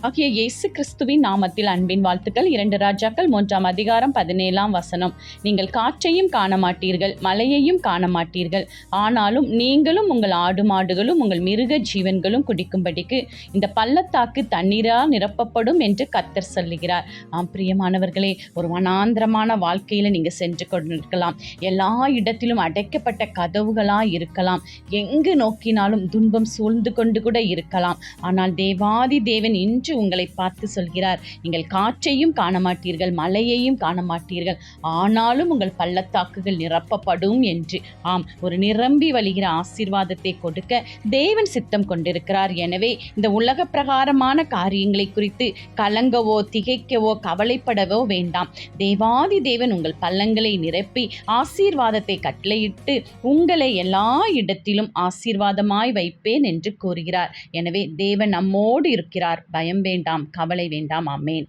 ஆகிய இயேசு கிறிஸ்துவின் நாமத்தில் அன்பின் வாழ்த்துக்கள். 2 ராஜாக்கள் 3ஆம் அதிகாரம் 17ஆம் வசனம். நீங்கள் காற்றையும் காண மாட்டீர்கள், மழையையும் காண மாட்டீர்கள், ஆனாலும் நீங்களும் உங்கள் ஆடு மாடுகளும் உங்கள் மிருக ஜீவன்களும் குடிக்கும்படிக்கு இந்த பள்ளத்தாக்கு தண்ணீரால் நிரப்பப்படும் என்று கர்த்தர் சொல்லுகிறார். பிரியமானவர்களே, ஒரு வனாந்திரமான வாழ்க்கையில நீங்க சென்று கொண்டிருக்கலாம். எல்லா இடத்திலும் அடைக்கப்பட்ட கதவுகளாய் இருக்கலாம். எங்கு நோக்கினாலும் துன்பம் சூழ்ந்து கொண்டு கூட இருக்கலாம். ஆனால் தேவாதி தேவன் இன்று உங்களை பார்த்து சொல்கிறார், நீங்கள் காற்றையும் காண மாட்டீர்கள், மழையையும் காண மாட்டீர்கள், ஆனாலும் உங்கள் பள்ளத்தாக்குகள் நிரப்பப்படும் என்று. ஒரு நிரம்பி வழிகிற ஆசீர்வாதத்தை கொடுக்க தேவன் சித்தம் கொண்டிருக்கிறார். எனவே இந்த உலக பிரகாரமான காரியங்களை குறித்து கலங்கவோ திகைக்கவோ கவலைப்படவோ வேண்டாம். தேவாதி தேவன் உங்கள் பள்ளங்களை நிரப்பி ஆசீர்வாதத்தை கட்டளையிட்டு உங்களை எல்லா இடத்திலும் ஆசீர்வாதமாய் வைப்பேன் என்று கூறுகிறார். எனவே தேவன் நம்மோடு இருக்கிறார். பயம் வேண்டாம், கவலை வேண்டாம். ஆமென்.